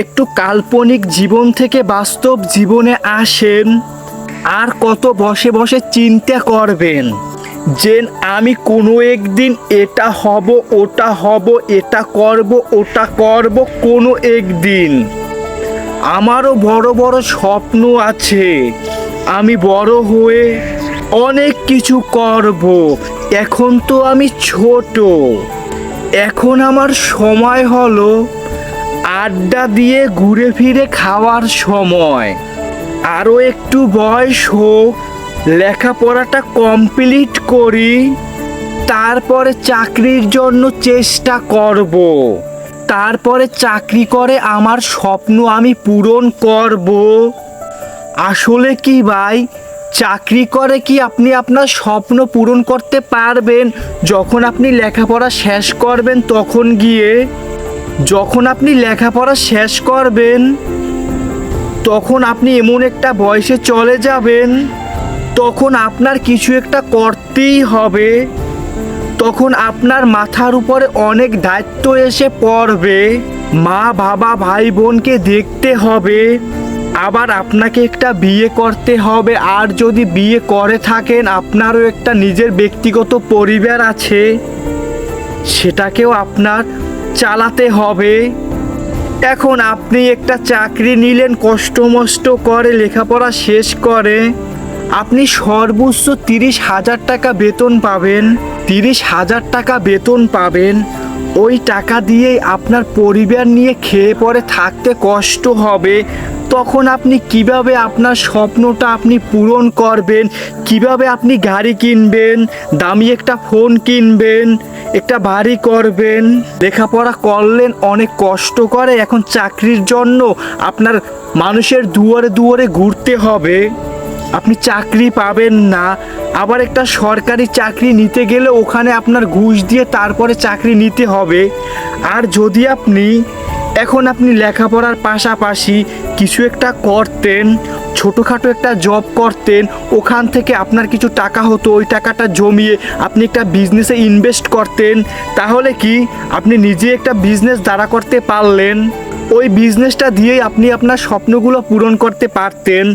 একটু কাল্পনিক জীবন থেকে বাস্তব জীবনে আসেন। আর কত বসে বসে চিন্তা করবেন যে আমি কোনো একদিন এটা হব, ওটা হব, এটা করব, ওটা করব। কোনো একদিন আমারও বড় বড় স্বপ্ন আছে, আমি বড় হয়ে অনেক কিছু করব। এখন তো আমি ছোট, এখন আমার সময় হলো আড্ডা দিয়ে ঘুরে ফিরে খাওয়ার সময়। আরও একটু বয়স হোক, লেখাপড়াটা কমপ্লিট করি, তারপরে চাকরির জন্য চেষ্টা করব। তারপরে চাকরি করে আমার স্বপ্ন আমি পূরণ করব। আসলে কি ভাই, চাকরি করে কি আপনি আপনার স্বপ্ন পূরণ করতে পারবেন যখন আপনি লেখাপড়া শেষ করবেন? তখন গিয়ে যখন আপনি লেখাপড়া শেষ করবেন তখন আপনি এমন একটা বয়সে চলে যাবেন, তখন আপনার কিছু একটা করতেই হবে। তখন আপনার মাথার উপরে অনেক দায়িত্ব এসে পড়বে, মা বাবা ভাই বোনকে দেখতে হবে, আবার আপনাকে একটা বিয়ে করতে হবে। আর যদি বিয়ে করে থাকেন, আপনারও একটা নিজের ব্যক্তিগত পরিবার আছে, সেটাকেও আপনার চালাতে হবে। এখন আপনি একটা চাকরি নিলেন, কষ্ট মষ্ট করে লেখাপড়া শেষ করে, আপনি সর্বোচ্চ 30,000 টাকা বেতন পাবেন। 30,000 টাকা বেতন পাবেন, ওই টাকা দিয়েই আপনার পরিবার নিয়ে খেয়ে পরে থাকতে কষ্ট হবে। তখন আপনি কিভাবে আপনার স্বপ্নটা আপনি পূরণ করবেন? কিভাবে আপনি গাড়ি কিনবেন, দামি একটা ফোন কিনবেন, একটা বাড়ি করবেন? লেখাপড়া করলেন অনেক কষ্ট করে, এখন চাকরির জন্য আপনার মানুষের দুয়ারে দুয়ারে ঘুরতে হবে, আপনি চাকরি পাবেন না। আবার একটা সরকারি চাকরি নিতে গেলে ওখানে আপনার ঘুষ দিয়ে তারপরে চাকরি নিতে হবে। আর যদি আপনি লেখাপড়ার পাশাপাশি কিছু একটা করতেন, ছোটোখাটো একটা জব করতেন, ওখান থেকে আপনার কিছু টাকা হতো, ওই টাকাটা জমিয়ে আপনি একটা বিজনেসে ইনভেস্ট করতেন, তাহলে কি আপনি নিজে একটা বিজনেস দাঁড়া করতে পারলেন। ওই বিজনেসটা দিয়েই আপনি আপনার স্বপ্নগুলো পূরণ করতে পারতেন।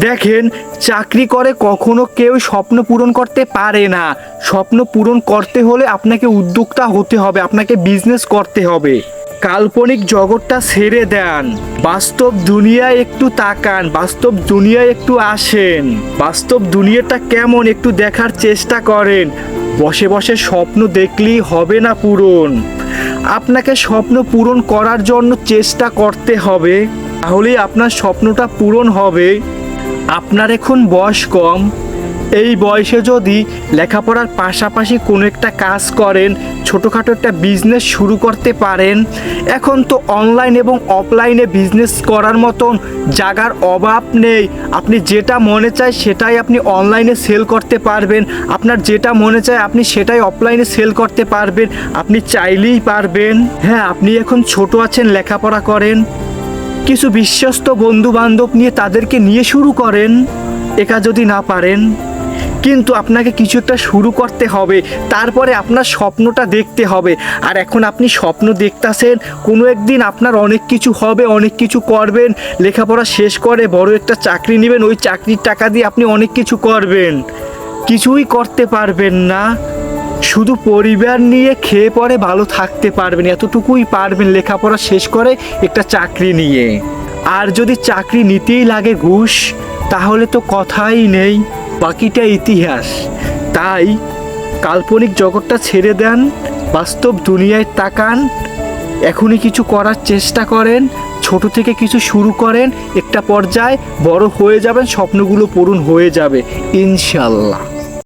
দেখেন, চাকরি করে কখনো কেউ স্বপ্ন পূরণ করতে পারে না। স্বপ্ন পূরণ করতে হলে আপনাকে উদ্যোক্তা হতে হবে, আপনাকে বিজনেস করতে হবে। কাল্পনিক জগৎটা ছেড়ে দেন, বাস্তব দুনিয়ায় একটু তাকান, বাস্তব দুনিয়ায় একটু আসেন। বাস্তব দুনিয়াটা কেমন একটু দেখার চেষ্টা করেন। বসে বসে স্বপ্ন দেখলেই হবে না পূরণ, আপনাকে স্বপ্ন পূরণ করার জন্য চেষ্টা করতে হবে, তাহলেই আপনার স্বপ্নটা পূরণ হবে। আপনার এখন বয়স কম, এই বয়সে যদি লেখাপড়ার পাশাপাশি কোনো একটা কাজ করেন, ছোটোখাটো একটা বিজনেস শুরু করতে পারেন। এখন তো অনলাইন এবং অফলাইনে বিজনেস করার মতন জায়গার অভাব নেই। আপনি যেটা মনে চায় সেটাই আপনি অনলাইনে সেল করতে পারবেন, আপনার যেটা মনে চায় আপনি সেটাই অফলাইনে সেল করতে পারবেন, আপনি চাইলেই পারবেন। হ্যাঁ, আপনি এখন ছোট আছেন, লেখাপড়া করেন, কিছু বিশ্বস্ত বন্ধু বান্ধব নিয়ে তাদেরকে নিয়ে শুরু করেন, একা যদি না পারেন। কিন্তু আপনাকে কিছু একটা শুরু করতে হবে, তারপরে আপনার স্বপ্নটা দেখতে হবে। আর এখন আপনি স্বপ্ন দেখতেছেন কোনো একদিন আপনার অনেক কিছু হবে, অনেক কিছু করবেন, লেখাপড়া শেষ করে বড় একটা চাকরি নেবেন, ওই চাকরির টাকা দিয়ে আপনি অনেক কিছু করবেন, কিছুই করতে পারবেন না। শুধু পরিবার নিয়ে খেয়ে পরে ভালো থাকতে পারবেন, এতটুকুই পারবেন লেখাপড়া শেষ করে একটা চাকরি নিয়ে। আর যদি চাকরি নিতেই লাগে ঘুষ, তাহলে তো কথাই নেই, বাকিটা ইতিহাস। তাই কাল্পনিক জগৎটা ছেড়ে দেন, বাস্তব দুনিয়ায় তাকান, এখনই কিছু করার চেষ্টা করেন, ছোট থেকে কিছু শুরু করেন, একটা পর্যায়ে বড় হয়ে যাবেন, স্বপ্নগুলো পূরণ হয়ে যাবে ইনশাল্লাহ।